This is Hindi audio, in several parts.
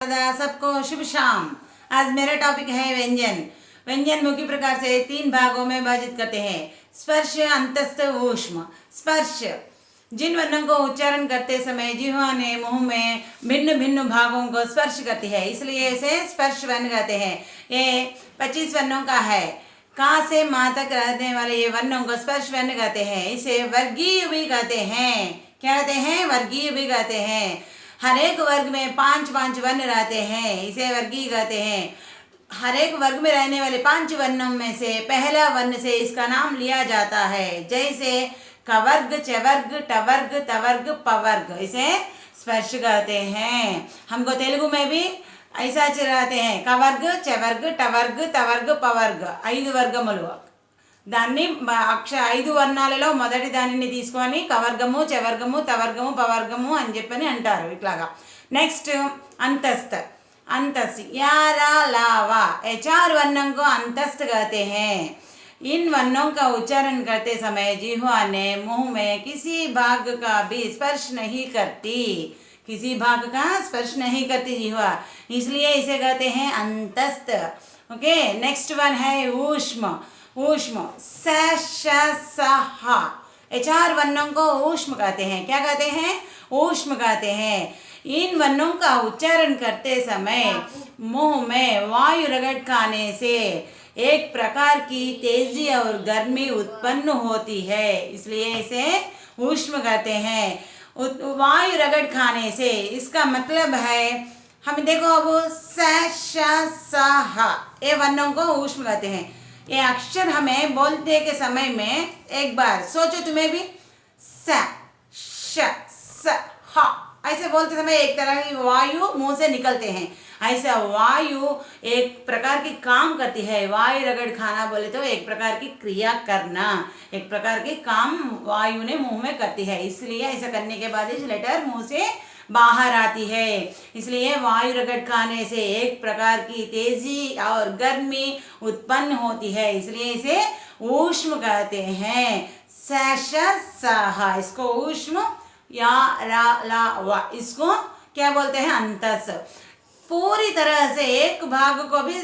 सबको शुभ शाम। आज मेरा टॉपिक है व्यंजन। व्यंजन मुख्य प्रकार से 3 भागों में विभाजित करते हैं। स्पर्श, अंतस्थ, ऊष्म। स्पर्श जिन वर्णों को उच्चारण करते समय जिह्वा ने मुंह में भिन्न भिन्न भागों को स्पर्श करती है, इसलिए इसे स्पर्श वर्ण कहते हैं। ये 25 वर्णों का है। का से माँ तक रहने वाले ये वर्णों को स्पर्श वर्ण कहते हैं। इसे वर्गीय भी कहते हैं। क्या कहते हैं? वर्गीय भी कहते हैं। हर एक वर्ग में 5 वर्ण रहते हैं, इसे वर्गीय कहते हैं। हर एक वर्ग में रहने वाले 5 वर्णों में से पहला वर्ण से इसका नाम लिया जाता है। जैसे कवर्ग, चवर्ग, टवर्ग, तवर्ग, पवर्ग, इसे स्पर्श कहते हैं। हमको तेलुगु में भी ऐसा चलाते हैं। कवर्ग, चवर्ग, टवर्ग, तवर्ग, पवर्ग, 5 వర్గములు। దాన్ని 5 వర్ణాలలో మొదటి దానిని తీసుకొని కవర్గము, చవర్గము, తవర్గము, పవర్గము అని చెప్పని అంటారు ఇట్లాగా। నెక్స్ట్ अंतस्थ। अंतस्थ या रा ला वा, ये 4 वर्णों को अंतस्थ कहते हैं। इन वर्णों का उच्चारण करते समय जिह्वा ने मुंह में किसी भाग का भी स्पर्श नहीं करती। किसी भाग का स्पर्श नहीं करती जिह्वा, इसलिए इसे कहते हैं अंतस्थ। ओके, नेक्स्ट वन है ऊष्म। ऊष्म स श स ह, ये 4 वर्णों को ऊष्म कहते हैं। क्या कहते हैं? ऊष्म कहते हैं। इन वर्णों का उच्चारण करते समय मुंह में वायु रगड़ खाने से एक प्रकार की तेजी और गर्मी उत्पन्न होती है, इसलिए इसे ऊष्म कहते हैं। वायु रगड़ खाने से इसका मतलब है, हम देखो अब स श स ह, ये वर्णों को ऊष्म कहते हैं। ये अक्षर हमें बोलते के समय में एक बार सोचो, तुम्हें भी स श स ह ऐसे बोलते समय एक तरह की वायु मुंह से निकलते हैं। ऐसा वायु एक प्रकार की काम करती है। वायु रगड़ खाना बोले तो एक प्रकार की क्रिया करना, एक प्रकार की काम वायु ने मुंह में करती है, इसलिए ऐसा करने के बाद इस लेटर मुंह से बाहर आती है। इसलिए वायु रगड़ खाने से एक प्रकार की तेजी और गर्मी उत्पन्न होती है, इसलिए इसे ऊष्म कहते हैं। स श स ह, इसको ऊष्म, या रा ला वा, इसको क्या बोलते हैं? अंतस्थ। पूरी तरह से एक भाग को भी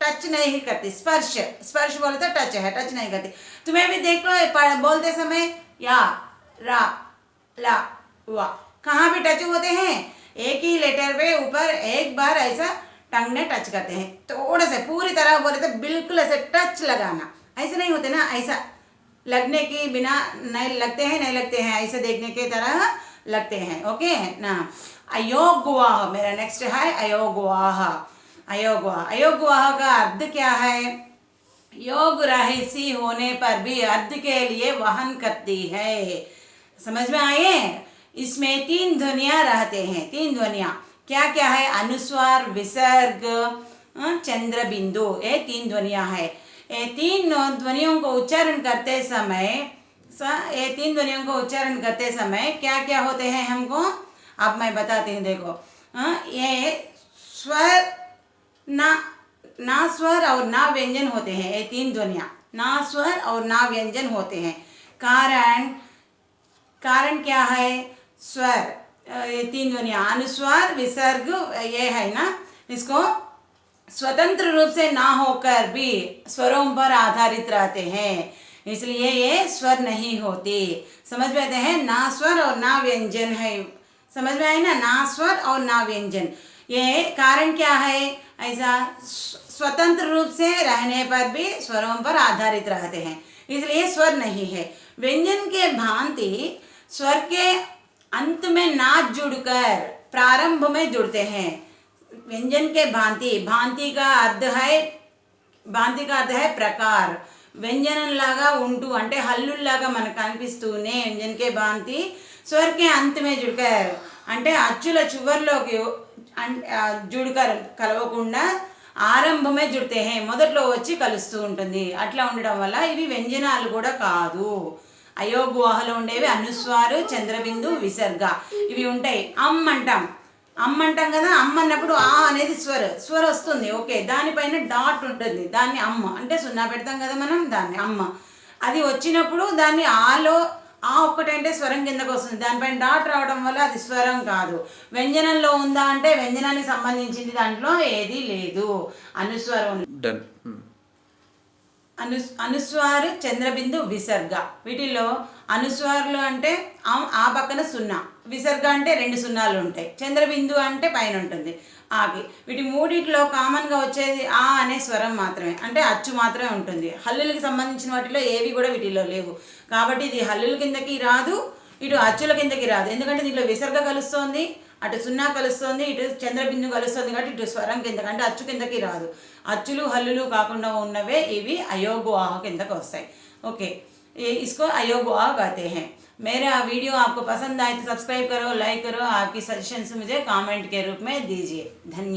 टच नहीं करती। स्पर्श, स्पर्श बोले तो टच है, टच नहीं करती। तुम्हें भी देख लो, बोलते समय या रा ला वा कहाँ भी टच होते हैं? एक ही लेटर पे ऊपर एक बार ऐसा टंग ने टच करते हैं। थोड़ा से, पूरी तरह बोले तो बिल्कुल ऐसे टच लगाना, ऐसे नहीं होते ना, ऐसा लगने की बिना नहीं लगते हैं, नहीं लगते हैं, ऐसे देखने की तरह लगते हैं। ओके ना। अयोग्वाह मेरा नेक्स्ट है। अयोग्वाह। अयोग्वाह, अयोग्वाह का अर्थ क्या है? योग रहसी होने पर भी अर्थ के लिए वहन करती है। समझ में आए? इसमें 3 ध्वनियाँ रहते हैं। 3 ध्वनियाँ क्या क्या है? अनुस्वार, विसर्ग, चंद्र बिंदु, ये 3 ध्वनियाँ है। ये 3 ध्वनियों को उच्चारण करते समय, ये 3 ध्वनियों को उच्चारण करते समय क्या क्या होते हैं हमको अब मैं बताती हूँ। देखो, ये स्वर, ना स्वर और ना व्यंजन होते हैं। ये 3 ध्वनियाँ ना स्वर और ना व्यंजन होते हैं। कारण क्या है? स्वर, ये 3 ध्वनियाँ अनुस्वार, विसर्ग, ये है ना, इसको स्वतंत्र रूप से ना होकर भी स्वरों पर आधारित रहते हैं, इसलिए ये स्वर नहीं होते। समझ में आते हैं? ना स्वर और ना व्यंजन है। समझ में आए ना? ना स्वर और ना व्यंजन। ये कारण क्या है? ऐसा स्वतंत्र रूप से रहने पर भी स्वरों पर आधारित रहते हैं, इसलिए स्वर नहीं है। व्यंजन के भांति स्वर के अंत में ना जुड़कर प्रारंभ में जुड़ते हैं। व्यंजन के भांति, भांति का अर्थ है प्रकार। व्यंजन लागा ఉంటూ అంటే హల్లుల్లాగా మనకు కనిపిస్తూనే व्यंजन के भांति स्वर के अंत में जुड़कर అంటే అచ్చుల చివర్లోకి जुड़कर కలవకుండా ఆరంభం में जुड़ते हैं, మొదట్లో వచ్చి కలుస్తూ ఉంటుంది। అట్లా ఉండడం వల్ల ఇవి వ్యంజనాలు కూడా కాదు। అయోగ్వాహలో ఉండేవి అనుస్వారు, చంద్రబిందు, విసర్గ, ఇవి ఉంటాయి। అమ్మ అంటాం కదా, అమ్మ అన్నప్పుడు ఆ అనేది స్వర వస్తుంది। ఓకే, దానిపైన డాట్ ఉంటుంది, దాన్ని అమ్మ అంటే 0 పెడతాం కదా మనం, దాన్ని అమ్మ। అది వచ్చినప్పుడు దాన్ని ఆలో ఆ ఒక్కటంటే స్వరం కిందకు వస్తుంది, దానిపైన డాట్ రావడం వల్ల అది స్వరం కాదు. వ్యంజనంలో ఉందా అంటే వ్యంజనానికి సంబంధించింది దాంట్లో ఏది లేదు. అనుస్వరం అనుస్వారు, చంద్రబిందు, విసర్గ. వీటిల్లో అనుస్వారులు అంటే ఆ పక్కన సున్నా, విసర్గ అంటే 2 సున్నాలు ఉంటాయి, చంద్రబిందు అంటే పైన ఉంటుంది ఆకి. వీటి మూడిట్లో కామన్గా వచ్చేది ఆ అనే స్వరం మాత్రమే, అంటే అచ్చు మాత్రమే ఉంటుంది. హల్లులకి సంబంధించిన వాటిలో ఏవి కూడా వీటిలో లేవు. కాబట్టి ఇది హల్లుల కిందకి రాదు, ఇటు అచ్చుల కిందకి రాదు. ఎందుకంటే దీంట్లో విసర్గ కలుస్తోంది, అటు సున్నా కలుస్తుంది, ఇటు చంద్రబిందు కలుస్తుంది. కాబట్టి ఇటు స్వరం కిందకి అంటే అచ్చు కిందకి రాదు. అచ్చులు హల్లులు కాకుండా ఉన్నవే ఇవి అయోగ్వాహ కిందకి వస్తాయి. ఓకే, इसको अयोग्वाह कहते हैं. मेरा वीडियो आपको पसंद आए तो सब्सक्राइब करो, लाइक करो. आपकी सजेशंस मुझे कमेंट के रूप में दीजिए. धन्यवाद.